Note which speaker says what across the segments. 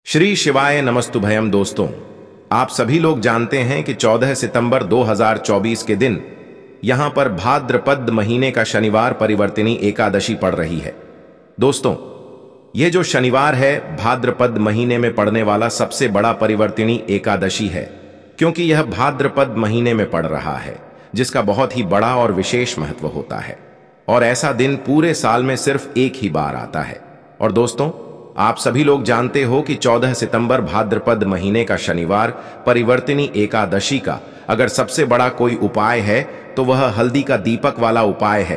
Speaker 1: श्री शिवाय नमस्तुभयम। दोस्तों, आप सभी लोग जानते हैं कि 14 सितंबर 2024 के दिन यहां पर भाद्रपद महीने का शनिवार परिवर्तिनी एकादशी पड़ रही है। दोस्तों, यह जो शनिवार है भाद्रपद महीने में पड़ने वाला सबसे बड़ा परिवर्तिनी एकादशी है, क्योंकि यह भाद्रपद महीने में पड़ रहा है, जिसका बहुत ही बड़ा और विशेष महत्व होता है। और ऐसा दिन पूरे साल में सिर्फ एक ही बार आता है। और दोस्तों, आप सभी लोग जानते हो कि 14 सितंबर भाद्रपद महीने का शनिवार परिवर्तिनी एकादशी का अगर सबसे बड़ा कोई उपाय है तो वह हल्दी का दीपक वाला उपाय है।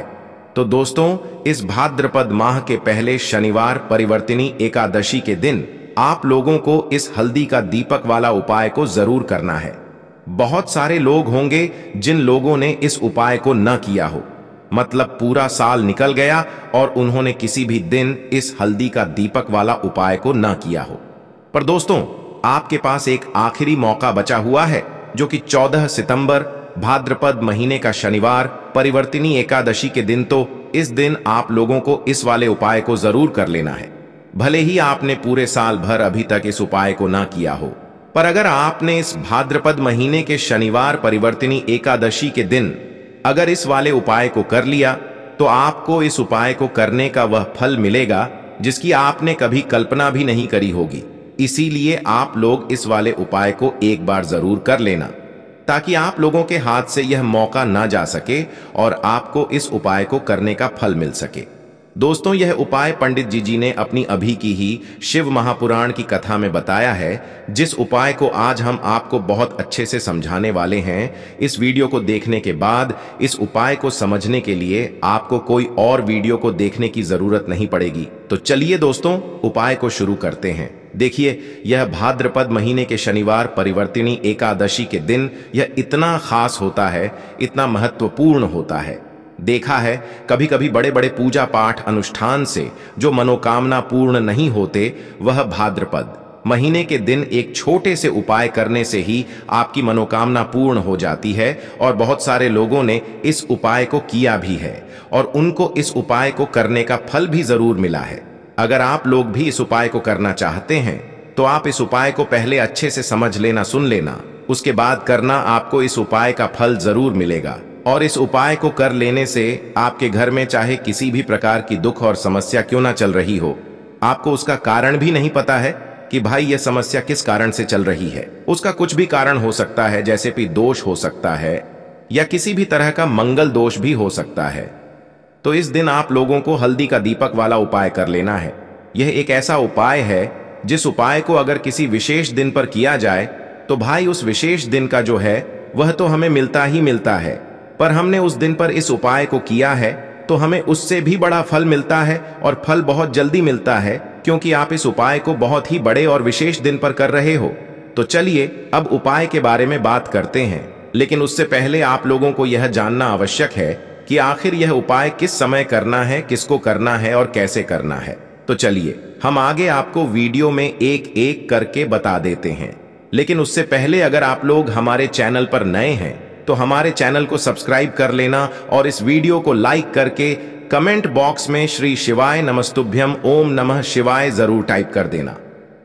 Speaker 1: तो दोस्तों, इस भाद्रपद माह के पहले शनिवार परिवर्तिनी एकादशी के दिन आप लोगों को इस हल्दी का दीपक वाला उपाय को जरूर करना है। बहुत सारे लोग होंगे जिन लोगों ने इस उपाय को न किया हो, मतलब पूरा साल निकल गया और उन्होंने किसी भी दिन इस हल्दी का दीपक वाला उपाय को न किया हो। पर दोस्तों, आपके पास एक आखिरी मौका बचा हुआ है, जो कि 14 सितंबर भाद्रपद महीने का शनिवार परिवर्तिनी एकादशी के दिन। तो इस दिन आप लोगों को इस वाले उपाय को जरूर कर लेना है, भले ही आपने पूरे साल भर अभी तक इस उपाय को ना किया हो। पर अगर आपने इस भाद्रपद महीने के शनिवार परिवर्तिनी एकादशी के दिन अगर इस वाले उपाय को कर लिया, तो आपको इस उपाय को करने का वह फल मिलेगा जिसकी आपने कभी कल्पना भी नहीं करी होगी। इसीलिए आप लोग इस वाले उपाय को एक बार जरूर कर लेना, ताकि आप लोगों के हाथ से यह मौका ना जा सके और आपको इस उपाय को करने का फल मिल सके। दोस्तों, यह उपाय पंडित जी ने अपनी अभी की ही शिव महापुराण की कथा में बताया है, जिस उपाय को आज हम आपको बहुत अच्छे से समझाने वाले हैं। इस वीडियो को देखने के बाद इस उपाय को समझने के लिए आपको कोई और वीडियो को देखने की जरूरत नहीं पड़ेगी। तो चलिए दोस्तों, उपाय को शुरू करते हैं। देखिए, यह भाद्रपद महीने के शनिवार परिवर्तिनी एकादशी के दिन यह इतना खास होता है, इतना महत्वपूर्ण होता है। देखा है, कभी कभी बड़े बड़े पूजा पाठ अनुष्ठान से जो मनोकामना पूर्ण नहीं होते, वह भाद्रपद महीने के दिन एक छोटे से उपाय करने से ही आपकी मनोकामना पूर्ण हो जाती है। और बहुत सारे लोगों ने इस उपाय को किया भी है और उनको इस उपाय को करने का फल भी जरूर मिला है। अगर आप लोग भी इस उपाय को करना चाहते हैं, तो आप इस उपाय को पहले अच्छे से समझ लेना, सुन लेना, उसके बाद करना। आपको इस उपाय का फल जरूर मिलेगा। और इस उपाय को कर लेने से आपके घर में चाहे किसी भी प्रकार की दुख और समस्या क्यों ना चल रही हो, आपको उसका कारण भी नहीं पता है कि भाई यह समस्या किस कारण से चल रही है। उसका कुछ भी कारण हो सकता है, जैसे कि दोष हो सकता है या किसी भी तरह का मंगल दोष भी हो सकता है। तो इस दिन आप लोगों को हल्दी का दीपक वाला उपाय कर लेना है। यह एक ऐसा उपाय है जिस उपाय को अगर किसी विशेष दिन पर किया जाए, तो भाई उस विशेष दिन का जो है वह तो हमें मिलता ही मिलता है, पर हमने उस दिन पर इस उपाय को किया है तो हमें उससे भी बड़ा फल मिलता है, और फल बहुत जल्दी मिलता है, क्योंकि आप इस उपाय को बहुत ही बड़े और विशेष दिन पर कर रहे हो। तो चलिए अब उपाय के बारे में बात करते हैं, लेकिन उससे पहले आप लोगों को यह जानना आवश्यक है कि आखिर यह उपाय किस समय करना है, किसको करना है और कैसे करना है। तो चलिए हम आगे आपको वीडियो में एक एक करके बता देते हैं। लेकिन उससे पहले अगर आप लोग हमारे चैनल पर नए हैं, तो हमारे चैनल को सब्सक्राइब कर लेना और इस वीडियो को लाइक करके कमेंट बॉक्स में श्री शिवाय नमस्तुभ्यम ओम नमः शिवाय जरूर टाइप कर देना।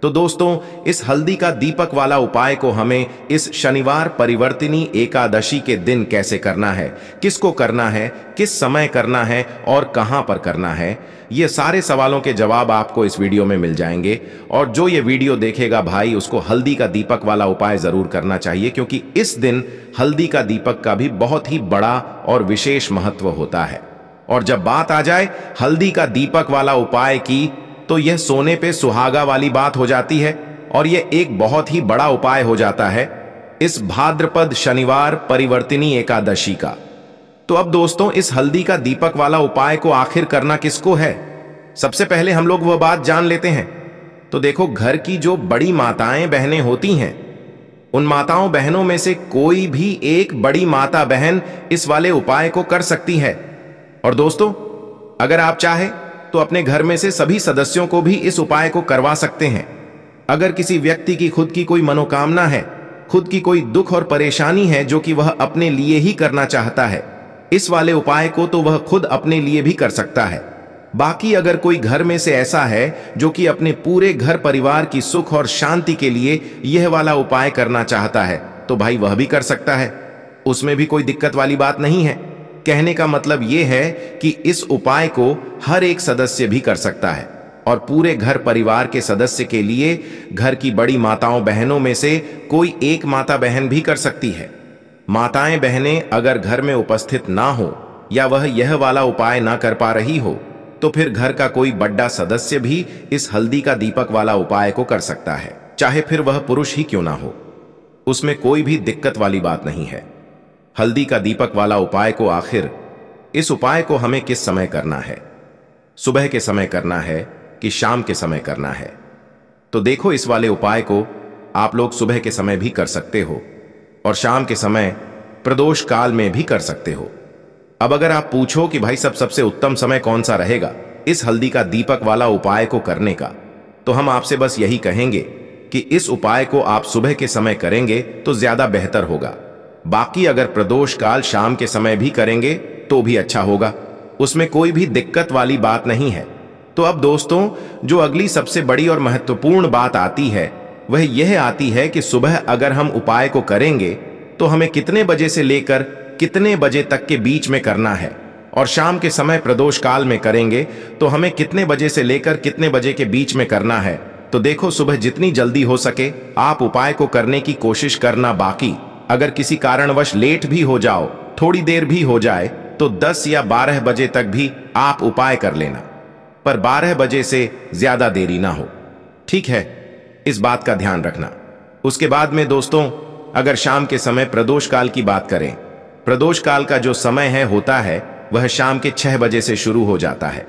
Speaker 1: तो दोस्तों, इस हल्दी का दीपक वाला उपाय को हमें इस शनिवार परिवर्तिनी एकादशी के दिन कैसे करना है, किसको करना है, किस समय करना है और कहां पर करना है, ये सारे सवालों के जवाब आपको इस वीडियो में मिल जाएंगे। और जो ये वीडियो देखेगा भाई, उसको हल्दी का दीपक वाला उपाय जरूर करना चाहिए, क्योंकि इस दिन हल्दी का दीपक का भी बहुत ही बड़ा और विशेष महत्व होता है। और जब बात आ जाए हल्दी का दीपक वाला उपाय की, तो यह सोने पे सुहागा वाली बात हो जाती है और यह एक बहुत ही बड़ा उपाय हो जाता है इस भाद्रपद शनिवार परिवर्तिनी एकादशी का। तो अब दोस्तों, इस हल्दी का दीपक वाला उपाय को आखिर करना किसको है, सबसे पहले हम लोग वह बात जान लेते हैं। तो देखो, घर की जो बड़ी माताएं बहनें होती हैं, उन माताओं बहनों में से कोई भी एक बड़ी माता बहन इस वाले उपाय को कर सकती है। और दोस्तों, अगर आप चाहे तो अपने घर में से सभी सदस्यों को भी इस उपाय को करवा सकते हैं। अगर किसी व्यक्ति की खुद की कोई मनोकामना है, खुद की कोई दुख और परेशानी है जो कि वह अपने लिए ही करना चाहता है, इस वाले उपाय को तो वह खुद अपने लिए भी कर सकता है। बाकी अगर कोई घर में से ऐसा है जो कि अपने पूरे घर परिवार की सुख और शांति के लिए यह वाला उपाय करना चाहता है तो भाई वह भी कर सकता है, उसमें भी कोई दिक्कत वाली बात नहीं है। कहने का मतलब यह है कि इस उपाय को हर एक सदस्य भी कर सकता है और पूरे घर परिवार के सदस्य के लिए घर की बड़ी माताओं बहनों में से कोई एक माता बहन भी कर सकती है। माताएं बहनें अगर घर में उपस्थित ना हो या वह यह वाला उपाय ना कर पा रही हो तो फिर घर का कोई बड़ा सदस्य भी इस हल्दी का दीपक वाला उपाय को कर सकता है, चाहे फिर वह पुरुष ही क्यों ना हो, उसमें कोई भी दिक्कत वाली बात नहीं है। हल्दी का दीपक वाला उपाय को आखिर इस उपाय को हमें किस समय करना है, सुबह के समय करना है कि शाम के समय करना है? तो देखो, इस वाले उपाय को आप लोग सुबह के समय भी कर सकते हो और शाम के समय प्रदोष काल में भी कर सकते हो। अब अगर आप पूछो कि भाई सबसे उत्तम समय कौन सा रहेगा इस हल्दी का दीपक वाला उपाय को करने का, तो हम आपसे बस यही कहेंगे कि इस उपाय को आप सुबह के समय करेंगे तो ज्यादा बेहतर होगा। बाकी अगर प्रदोष काल शाम के समय भी करेंगे तो भी अच्छा होगा, उसमें कोई भी दिक्कत वाली बात नहीं है। तो अब दोस्तों, जो अगली सबसे बड़ी और महत्वपूर्ण बात आती है वह यह आती है कि सुबह अगर हम उपाय को करेंगे तो हमें कितने बजे से लेकर कितने बजे तक के बीच में करना है, और शाम के समय प्रदोष काल में करेंगे तो हमें कितने बजे से लेकर कितने बजे के बीच में करना है। तो देखो, सुबह जितनी जल्दी हो सके आप उपाय को करने की कोशिश करना। बाकी अगर किसी कारणवश लेट भी हो जाओ, थोड़ी देर भी हो जाए, तो 10 या 12 बजे तक भी आप उपाय कर लेना, पर 12 बजे से ज्यादा देरी ना हो, ठीक है? इस बात का ध्यान रखना। उसके बाद में दोस्तों, अगर शाम के समय प्रदोष काल की बात करें, प्रदोष काल का जो समय है होता है वह शाम के 6 बजे से शुरू हो जाता है।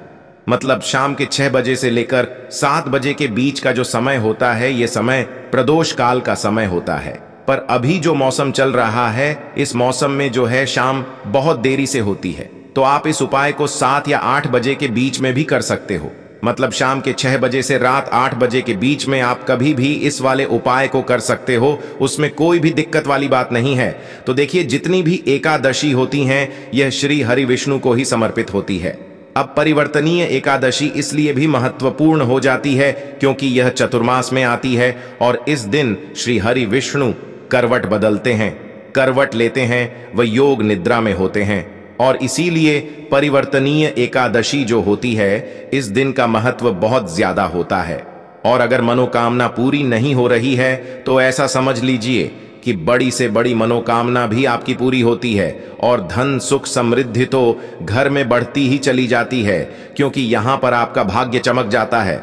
Speaker 1: मतलब शाम के 6 बजे से लेकर 7 बजे के बीच का जो समय होता है यह समय प्रदोष काल का समय होता है। पर अभी जो मौसम चल रहा है, इस मौसम में जो है शाम बहुत देरी से होती है, तो आप इस उपाय को 7 या 8 बजे के बीच में भी कर सकते हो। मतलब शाम के 6 बजे से रात 8 बजे के बीच में आप कभी भी इस वाले उपाय को कर सकते हो, उसमें कोई भी दिक्कत वाली बात नहीं है। तो देखिए, जितनी भी एकादशी होती हैं यह श्री हरि विष्णु को ही समर्पित होती है। अब परिवर्तनीय एकादशी इसलिए भी महत्वपूर्ण हो जाती है क्योंकि यह चतुर्मास में आती है और इस दिन श्री हरि विष्णु करवट बदलते हैं, करवट लेते हैं, वह योग निद्रा में होते हैं, और इसीलिए परिवर्तनीय एकादशी जो होती है इस दिन का महत्व बहुत ज्यादा होता है। और अगर मनोकामना पूरी नहीं हो रही है तो ऐसा समझ लीजिए कि बड़ी से बड़ी मनोकामना भी आपकी पूरी होती है और धन सुख समृद्धि तो घर में बढ़ती ही चली जाती है, क्योंकि यहां पर आपका भाग्य चमक जाता है।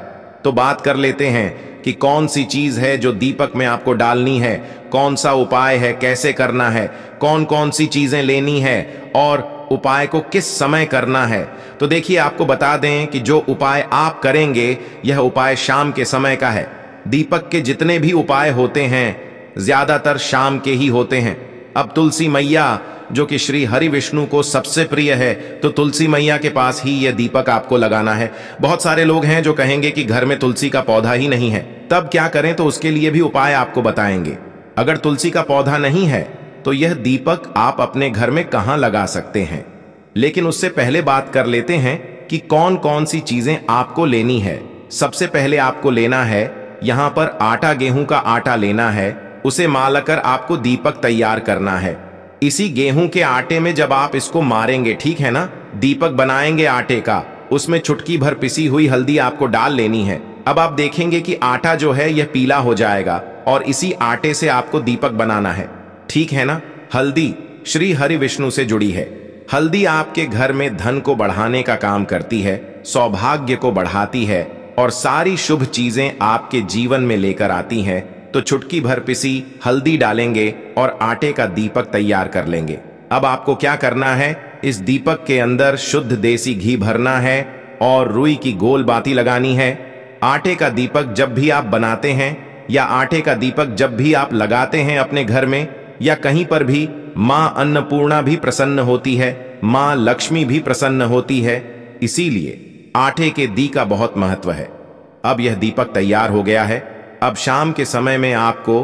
Speaker 1: तो बात कर लेते हैं कि कौन सी चीज है जो दीपक में आपको डालनी है, कौन सा उपाय है, कैसे करना है, कौन कौन सी चीजें लेनी है और उपाय को किस समय करना है। तो देखिए, आपको बता दें कि जो उपाय आप करेंगे यह उपाय शाम के समय का है। दीपक के जितने भी उपाय होते हैं ज्यादातर शाम के ही होते हैं। अब तुलसी मैया जो कि श्री हरि विष्णु को सबसे प्रिय है, तो तुलसी मैया के पास ही यह दीपक आपको लगाना है। बहुत सारे लोग हैं जो कहेंगे कि घर में तुलसी का पौधा ही नहीं है, तब क्या करें? तो उसके लिए भी उपाय आपको बताएंगे। अगर तुलसी का पौधा नहीं है तो यह दीपक आप अपने घर में कहां लगा सकते हैं, लेकिन उससे पहले बात कर लेते हैं कि कौन कौन सी चीजें आपको लेनी है। सबसे पहले आपको लेना है यहां पर आटा, गेहूं का आटा लेना है, उसे मालकर आपको दीपक तैयार करना है। इसी गेहूं के आटे में जब आप इसको मारेंगे, ठीक है ना, दीपक बनाएंगे आटे का, उसमें चुटकी भर पिसी हुई हल्दी आपको डाल लेनी है। अब आप देखेंगे कि आटा जो है यह पीला हो जाएगा और इसी आटे से आपको दीपक बनाना है, ठीक है ना। हल्दी श्री हरि विष्णु से जुड़ी है। हल्दी आपके घर में धन को बढ़ाने का काम करती है, सौभाग्य को बढ़ाती है और सारी शुभ चीजें आपके जीवन में लेकर आती हैं। तो चुटकी भर पिसी हल्दी डालेंगे और आटे का दीपक तैयार कर लेंगे। अब आपको क्या करना है, इस दीपक के अंदर शुद्ध देसी घी भरना है और रुई की गोल बाती लगानी है। आटे का दीपक जब भी आप बनाते हैं या आटे का दीपक जब भी आप लगाते हैं अपने घर में या कहीं पर भी, मां अन्नपूर्णा भी प्रसन्न होती है, मां लक्ष्मी भी प्रसन्न होती है। इसीलिए आटे के दी का बहुत महत्व है। अब यह दीपक तैयार हो गया है। अब शाम के समय में आपको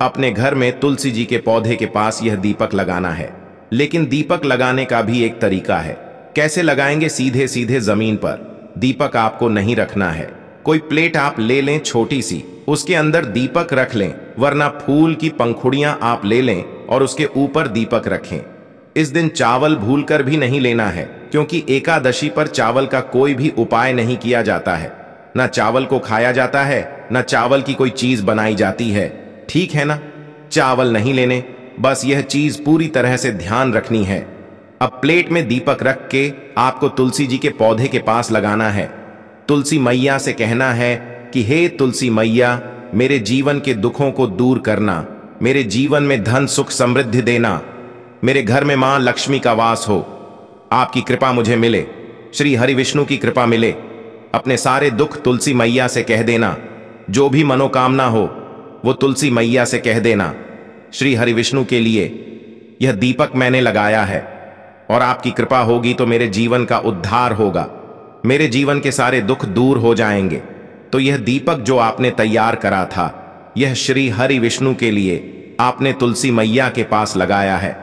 Speaker 1: अपने घर में तुलसी जी के पौधे के पास यह दीपक लगाना है। लेकिन दीपक लगाने का भी एक तरीका है। कैसे लगाएंगे? सीधे सीधे जमीन पर, दीपक आपको नहीं रखना है। कोई प्लेट आप ले लें छोटी सी, उसके अंदर दीपक रख लें, वरना फूल की पंखुड़ियां आप ले लें और उसके ऊपर दीपक रखें। इस दिन चावल भूलकर भी नहीं लेना है, क्योंकि एकादशी पर चावल का कोई भी उपाय नहीं किया जाता है। ना चावल को खाया जाता है, ना चावल की कोई चीज बनाई जाती है। ठीक है ना? चावल नहीं लेने, बस यह चीज पूरी तरह से ध्यान रखनी है। अब प्लेट में दीपक रख के आपको तुलसी जी के पौधे के पास लगाना है। तुलसी मैया से कहना है कि हे तुलसी मैया, मेरे जीवन के दुखों को दूर करना, मेरे जीवन में धन सुख समृद्धि देना, मेरे घर में मां लक्ष्मी का वास हो, आपकी कृपा मुझे मिले, श्री हरि विष्णु की कृपा मिले। अपने सारे दुख तुलसी मैया से कह देना, जो भी मनोकामना हो वो तुलसी मैया से कह देना। श्री हरि विष्णु के लिए यह दीपक मैंने लगाया है और आपकी कृपा होगी तो मेरे जीवन का उद्धार होगा, मेरे जीवन के सारे दुख दूर हो जाएंगे। तो यह दीपक जो आपने तैयार करा था, यह श्री हरि विष्णु के लिए आपने तुलसी मैया के पास लगाया है।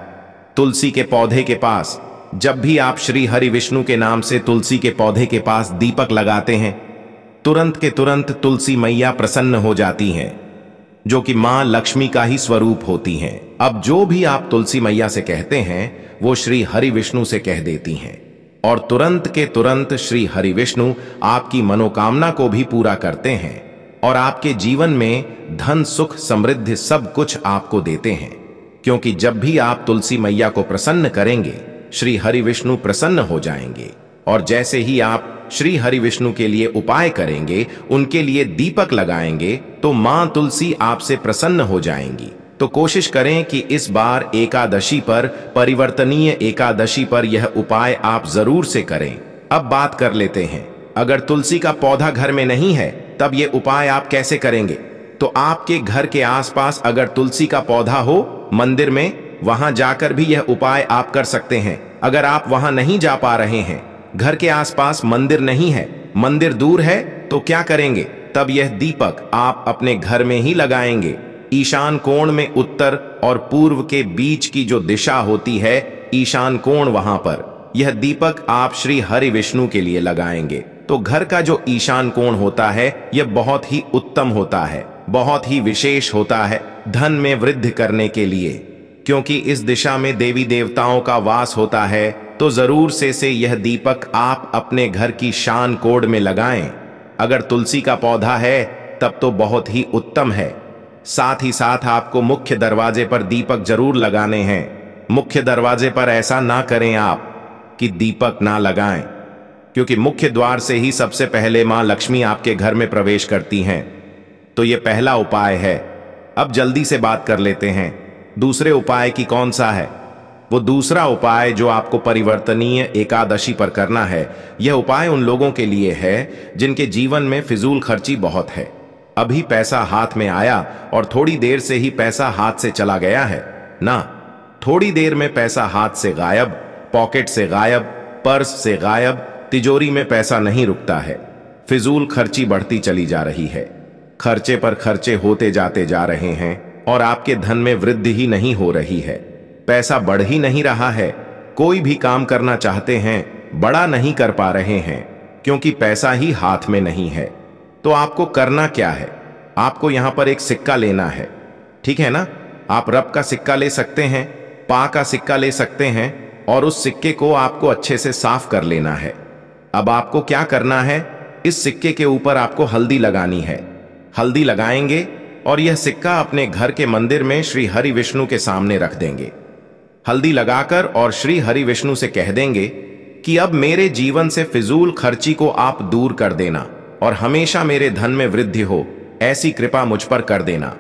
Speaker 1: तुलसी के पौधे के पास जब भी आप श्री हरि विष्णु के नाम से तुलसी के पौधे के पास दीपक लगाते हैं, तुरंत के तुरंत तुलसी मैया प्रसन्न हो जाती हैं, जो कि मां लक्ष्मी का ही स्वरूप होती हैं। अब जो भी आप तुलसी मैया से कहते हैं वो श्री हरि विष्णु से कह देती हैं और तुरंत के तुरंत श्री हरि विष्णु आपकी मनोकामना को भी पूरा करते हैं और आपके जीवन में धन सुख समृद्धि सब कुछ आपको देते हैं। क्योंकि जब भी आप तुलसी मैया को प्रसन्न करेंगे, श्री हरि विष्णु प्रसन्न हो जाएंगे। और जैसे ही आप श्री हरि विष्णु के लिए उपाय करेंगे, उनके लिए दीपक लगाएंगे, तो मां तुलसी आपसे प्रसन्न हो जाएंगी। तो कोशिश करें कि इस बार एकादशी पर, परिवर्तनीय एकादशी पर यह उपाय आप जरूर से करें। अब बात कर लेते हैं, अगर तुलसी का पौधा घर में नहीं है तब ये उपाय आप कैसे करेंगे? तो आपके घर के आसपास अगर तुलसी का पौधा हो, मंदिर में, वहां जाकर भी यह उपाय आप कर सकते हैं। अगर आप वहां नहीं जा पा रहे हैं, घर के आसपास मंदिर नहीं है, मंदिर दूर है, तो क्या करेंगे? तब यह दीपक आप अपने घर में ही लगाएंगे। ईशान कोण में उत्तर और पूर्व के बीच की जो दिशा होती है, ईशान कोण, वहां पर यह दीपक आप श्री हरि विष्णु के लिए लगाएंगे। तो घर का जो ईशान कोण होता है, यह बहुत ही उत्तम होता है, बहुत ही विशेष होता है धन में वृद्धि करने के लिए। क्योंकि इस दिशा में देवी देवताओं का वास होता है, तो जरूर से यह दीपक आप अपने घर की शान कोण में लगाएं। अगर तुलसी का पौधा है तब तो बहुत ही उत्तम है। साथ ही साथ आपको मुख्य दरवाजे पर दीपक जरूर लगाने हैं। मुख्य दरवाजे पर ऐसा ना करें आप कि दीपक ना लगाएं, क्योंकि मुख्य द्वार से ही सबसे पहले मां लक्ष्मी आपके घर में प्रवेश करती हैं। तो यह पहला उपाय है। अब जल्दी से बात कर लेते हैं दूसरे उपाय की कौन सा है। वो दूसरा उपाय जो आपको परिवर्तनीय एकादशी पर करना है, यह उपाय उन लोगों के लिए है जिनके जीवन में फिजूल खर्ची बहुत है। अभी पैसा हाथ में आया और थोड़ी देर से ही पैसा हाथ से चला गया है ना, थोड़ी देर में पैसा हाथ से गायब, पॉकेट से गायब, पर्स से गायब, तिजोरी में पैसा नहीं रुकता है। फिजूल खर्ची बढ़ती चली जा रही है, खर्चे पर खर्चे होते जाते जा रहे हैं और आपके धन में वृद्धि ही नहीं हो रही है। पैसा बढ़ ही नहीं रहा है। कोई भी काम करना चाहते हैं, बड़ा नहीं कर पा रहे हैं, क्योंकि पैसा ही हाथ में नहीं है। तो आपको करना क्या है? आपको यहां पर एक सिक्का लेना है, ठीक है ना? आप रब का सिक्का ले सकते हैं, पा का सिक्का ले सकते हैं, और उस सिक्के को आपको अच्छे से साफ कर लेना है। अब आपको क्या करना है, इस सिक्के के ऊपर आपको हल्दी लगानी है। हल्दी लगाएंगे और यह सिक्का अपने घर के मंदिर में श्री हरि विष्णु के सामने रख देंगे। हल्दी लगाकर और श्री हरि विष्णु से कह देंगे कि अब मेरे जीवन से फिजूल खर्ची को आप दूर कर देना और हमेशा मेरे धन में वृद्धि हो, ऐसी कृपा मुझ पर कर देना।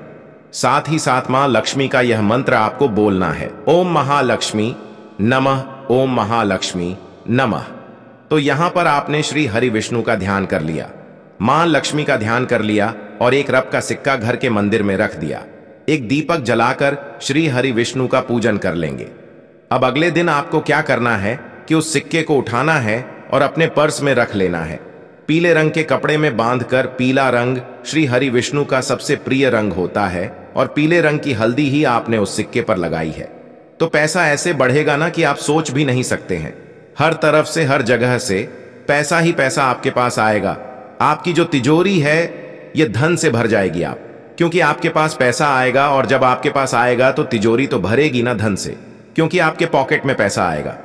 Speaker 1: साथ ही साथ मां लक्ष्मी का यह मंत्र आपको बोलना है, ओम महालक्ष्मी नमः, ओम महालक्ष्मी नमः। तो यहां पर आपने श्री हरि विष्णु का ध्यान कर लिया, मां लक्ष्मी का ध्यान कर लिया और एक रब का सिक्का घर के मंदिर में रख दिया। एक दीपक जलाकर श्री हरि विष्णु का पूजन कर लेंगे। अब अगले दिन आपको क्या करना है कि उस सिक्के को उठाना है और अपने पर्स में रख लेना है। पीले रंग के कपड़े में बांधकर, पीला रंग श्री हरि विष्णु का सबसे प्रिय रंग होता है, और पीले रंग की हल्दी ही आपने उस सिक्के पर लगाई है। तो पैसा ऐसे बढ़ेगा ना कि आप सोच भी नहीं सकते हैं। हर तरफ से, हर जगह से पैसा ही पैसा आपके पास आएगा। आपकी जो तिजोरी है ये धन से भर जाएगी आप, क्योंकि आपके पास पैसा आएगा, और जब आपके पास आएगा तो तिजोरी तो भरेगी ना धन से, क्योंकि आपके पॉकेट में पैसा आएगा।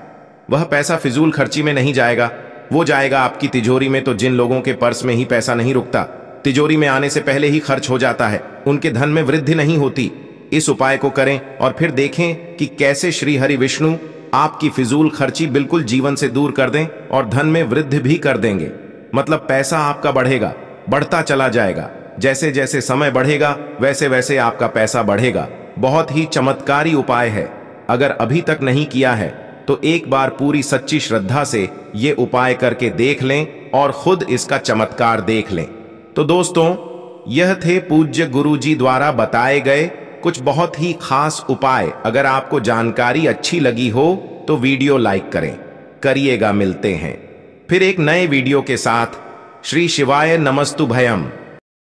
Speaker 1: वह पैसा फिजूल खर्ची में नहीं जाएगा, वो जाएगा आपकी तिजोरी में। तो जिन लोगों के पर्स में ही पैसा नहीं रुकता, तिजोरी में आने से पहले ही खर्च हो जाता है, उनके धन में वृद्धि नहीं होती। इस उपाय को करें और फिर देखें कि कैसे श्री हरि विष्णु आपकी फिजूल खर्ची बिल्कुल जीवन से दूर कर दें और धन में वृद्धि भी कर देंगे। मतलब पैसा आपका बढ़ेगा, बढ़ता चला जाएगा। जैसे जैसे समय बढ़ेगा वैसे वैसे आपका पैसा बढ़ेगा। बहुत ही चमत्कारी उपाय है। अगर अभी तक नहीं किया है तो एक बार पूरी सच्ची श्रद्धा से ये उपाय करके देख लें और खुद इसका चमत्कार देख लें। तो दोस्तों, यह थे पूज्य गुरुजी द्वारा बताए गए कुछ बहुत ही खास उपाय। अगर आपको जानकारी अच्छी लगी हो तो वीडियो लाइक करिएगा। मिलते हैं फिर एक नए वीडियो के साथ। श्री शिवाय नमस्तुभयम।